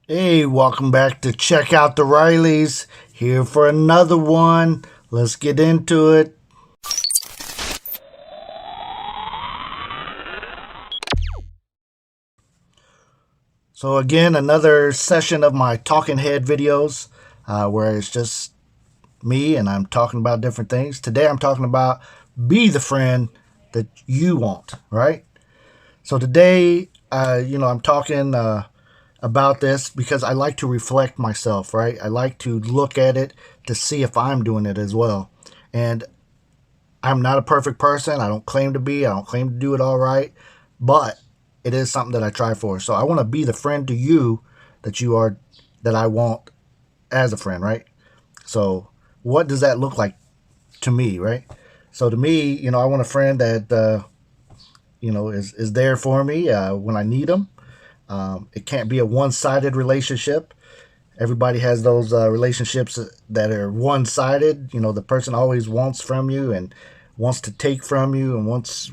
Hey, welcome back to Check Out the Rileys. Here for another one. Let's get into it. So, again, another session of my talking head videos where it's just me and I'm talking about different things. Today, I'm talking about be the friend that you want, right? So, today, I'm talking about this because I like to reflect myself, right? I like to look at it to see if I'm doing it as well. And I'm not a perfect person. I don't claim to be. I don't claim to do it all right, but it is something that I try for. So I want to be the friend to you that you are, that I want as a friend, right? So what does that look like to me, right? So to me, I want a friend that is there for me when I need them. It can't be a one-sided relationship. Everybody has those relationships that are one-sided. The person always wants from you and wants to take from you and wants,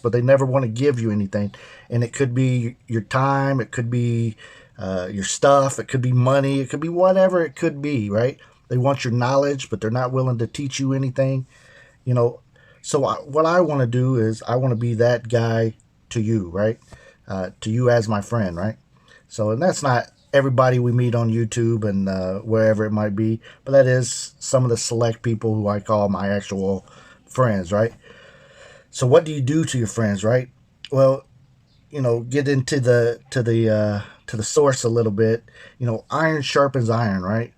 but they never want to give you anything. And it could be your time, it could be your stuff, it could be money, it could be whatever it could be, right? They want your knowledge, but they're not willing to teach you anything. You know, what I want to do is I want to be that guy to you, right? To you as my friend, right? So, and that's not everybody we meet on YouTube and wherever it might be, but that is some of the select people who I call my actual friends, right? So, what do you do to your friends, right? Well, get into the source a little bit. Iron sharpens iron, right?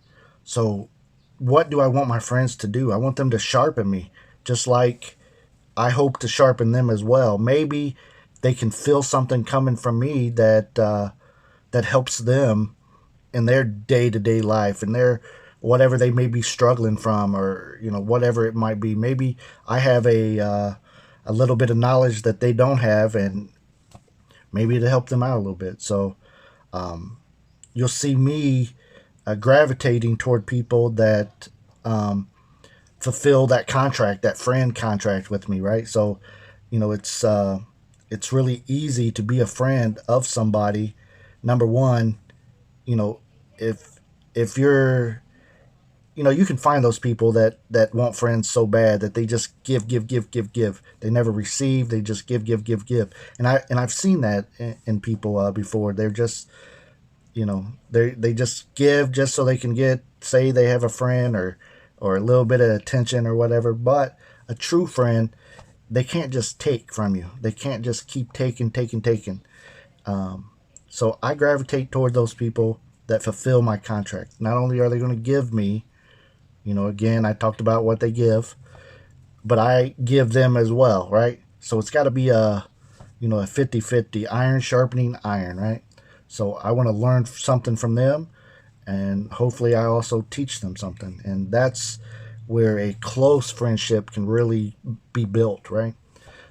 So, what do I want my friends to do? I want them to sharpen me, just like I hope to sharpen them as well. Maybe they can feel something coming from me that helps them in their day to day life and their whatever they may be struggling from, or whatever it might be. Maybe I have a little bit of knowledge that they don't have, and maybe it'll help them out a little bit. So you'll see me gravitating toward people that fulfill that contract, that friend contract with me, right? So it's really easy to be a friend of somebody. Number one, you know if if you're you can find those people that want friends so bad that they just give. They never receive. They just give. And I've seen that in people before. They're just they just give just so they can get, say they have a friend, or a little bit of attention or whatever. But a true friend, they can't just take from you. They can't just keep taking. So I gravitate toward those people that fulfill my contract. Not only are they going to give me, again, I talked about what they give, but I give them as well, right? So it's got to be a 50-50, iron sharpening iron, right? So I want to learn something from them, and hopefully I also teach them something. And that's where a close friendship can really be built, right?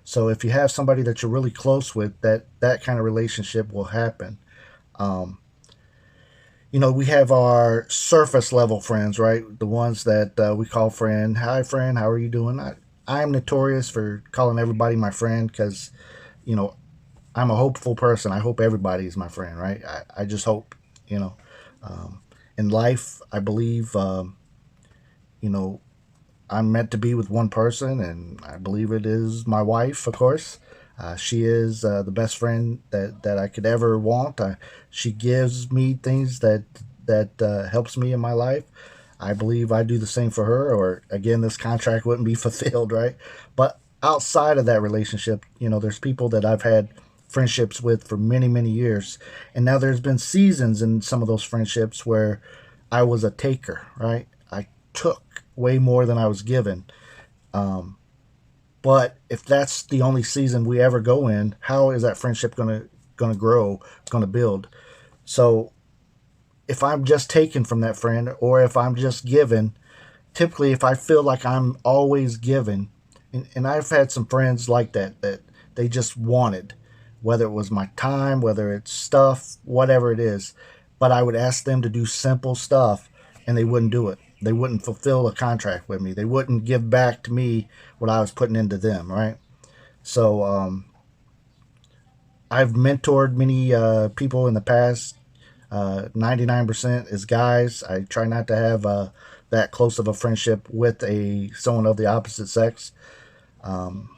So if you have somebody that you're really close with, that kind of relationship will happen. Um, we have our surface level friends, right? The ones that we call friend. Hi, friend. How are you doing? I'm notorious for calling everybody my friend because, you know, I'm a hopeful person. I hope everybody is my friend, right? I just hope, you know. Um, in life, I believe, you know, I'm meant to be with one person, and I believe it is my wife, of course. She is the best friend that I could ever want. She gives me things that helps me in my life. I believe I do the same for her, or again, this contract wouldn't be fulfilled, right? But outside of that relationship, there's people that I've had friendships with for many, many years. And now there's been seasons in some of those friendships where I was a taker, right? I took way more than I was given. Um, but if that's the only season we ever go in, how is that friendship gonna grow, gonna build? So if I'm just taken from that friend, or if I'm just given, typically if I feel like I'm always given, and I've had some friends like that they just wanted, whether it was my time, whether it's stuff, whatever it is, but I would ask them to do simple stuff and they wouldn't do it. They wouldn't fulfill a contract with me. They wouldn't give back to me what I was putting into them, right? So I've mentored many people in the past, 99% is guys. I try not to have that close of a friendship with someone of the opposite sex. Um,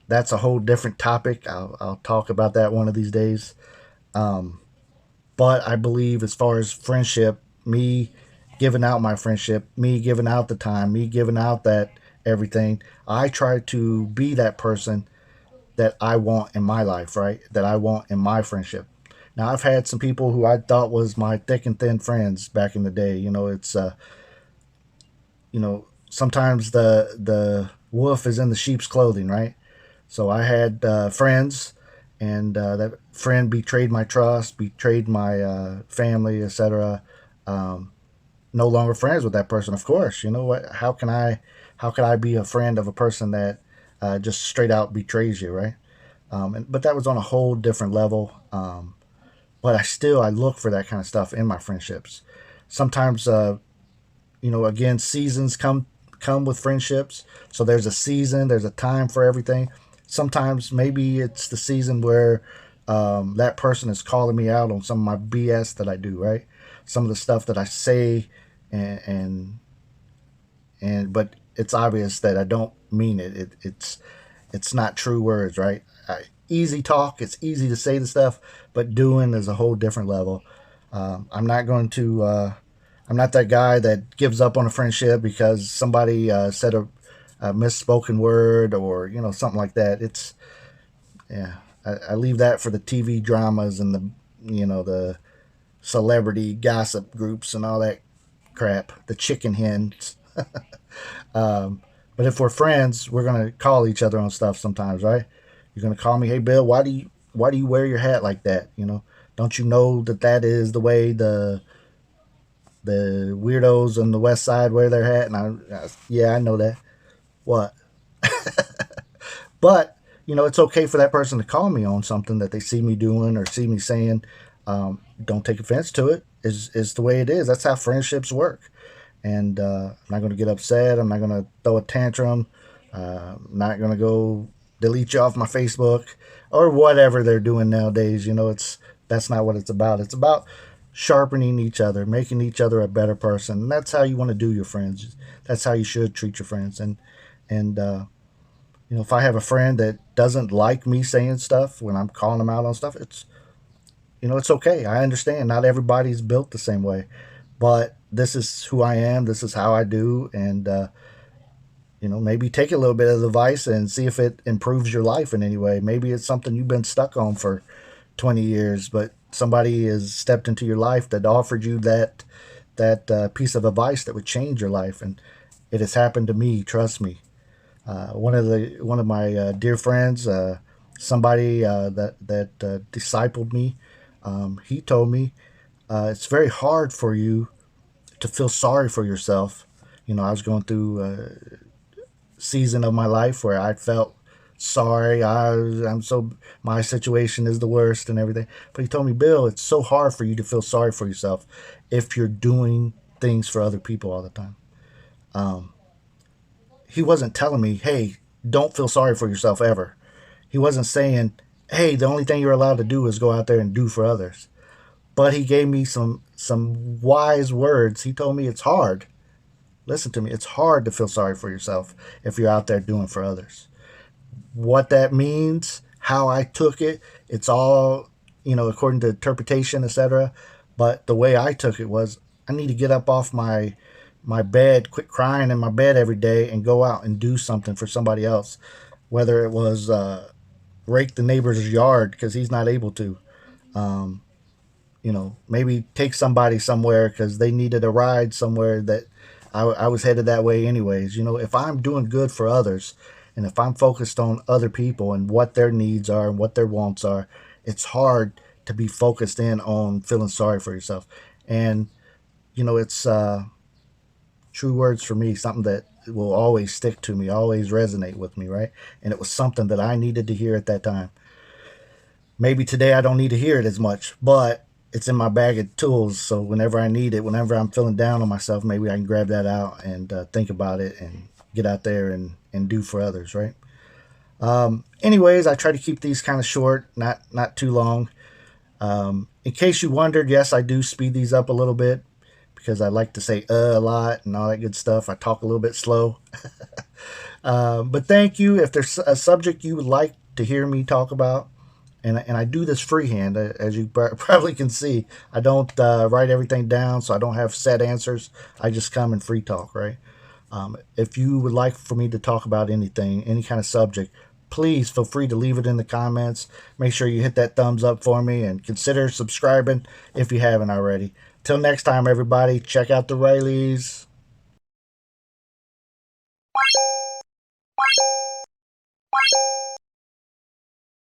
that's a whole different topic. I'll talk about that one of these days. Um, but I believe, as far as friendship, me giving out my friendship, me giving out the time, me giving out that everything, I try to be that person that I want in my life, right? That I want in my friendship. Now, I've had some people who I thought was my thick and thin friends back in the day. Sometimes the wolf is in the sheep's clothing, right? So I had friends, and that friend betrayed my trust, betrayed my family, etc. Um, no longer friends with that person. Of course, you know what? How can I be a friend of a person that just straight out betrays you, right? But that was on a whole different level. But I look for that kind of stuff in my friendships. Sometimes, again, seasons come with friendships. So there's a season, there's a time for everything. Sometimes maybe it's the season where that person is calling me out on some of my BS that I do, right? Some of the stuff that I say, and but it's obvious that I don't mean it. It's not true words, right? Easy talk. It's easy to say the stuff, but doing is a whole different level. I'm not going to. I'm not that guy that gives up on a friendship because somebody said a misspoken word, or something like that. It's Yeah. I leave that for the TV dramas and the celebrity gossip groups and all that crap. The chicken hens. Um, but if we're friends, we're gonna call each other on stuff sometimes, right? You're gonna call me, hey Bill, why do you wear your hat like that? Don't you know that is the way the weirdos on the west side wear their hat? And yeah, I know that. What? But it's okay for that person to call me on something that they see me doing or see me saying. Don't take offense to it. Is the way it is. That's how friendships work. And I'm not going to get upset. I'm not going to throw a tantrum. I'm not going to go delete you off my Facebook or whatever they're doing nowadays. That's not what it's about. It's about sharpening each other, making each other a better person. And that's how you want to do your friends. That's how you should treat your friends. And if I have a friend that doesn't like me saying stuff when I'm calling them out on stuff, it's okay. I understand. Not everybody's built the same way, but this is who I am. This is how I do, and maybe take a little bit of advice and see if it improves your life in any way. Maybe it's something you've been stuck on for 20 years, but somebody has stepped into your life that offered you that piece of advice that would change your life, and it has happened to me. Trust me. One of my dear friends, somebody that discipled me, he told me it's very hard for you to feel sorry for yourself. I was going through a season of my life where I felt sorry. I'm so my situation is the worst and everything. But he told me, Bill, it's so hard for you to feel sorry for yourself if you're doing things for other people all the time. Um, he wasn't telling me, hey, don't feel sorry for yourself ever. He wasn't saying, hey, the only thing you're allowed to do is go out there and do for others. But he gave me some wise words. He told me it's hard. Listen to me. It's hard to feel sorry for yourself if you're out there doing for others. What that means, how I took it, it's all, according to interpretation, etc. But the way I took it was, I need to get up off my bed, quit crying in my bed every day, and go out and do something for somebody else. Whether it was rake the neighbor's yard because he's not able to. Um, maybe take somebody somewhere because they needed a ride somewhere that I was headed that way anyways. If I'm doing good for others, and if I'm focused on other people and what their needs are and what their wants are, it's hard to be focused in on feeling sorry for yourself. And it's true words for me, something that will always stick to me, always resonate with me, right? And it was something that I needed to hear at that time. Maybe today I don't need to hear it as much, but it's in my bag of tools. So whenever I need it, whenever I'm feeling down on myself, maybe I can grab that out and think about it and get out there and do for others, right? Anyways, I try to keep these kind of short, not too long. In case you wondered, yes, I do speed these up a little bit because I like to say a lot and all that good stuff. I talk a little bit slow. But thank you. If there's a subject you would like to hear me talk about, and I do this freehand, as you probably can see. I don't write everything down, so I don't have set answers. I just come and free talk, right? If you would like for me to talk about anything, any kind of subject, please feel free to leave it in the comments. Make sure you hit that thumbs up for me and consider subscribing if you haven't already. Till next time, everybody, check out the Rileys.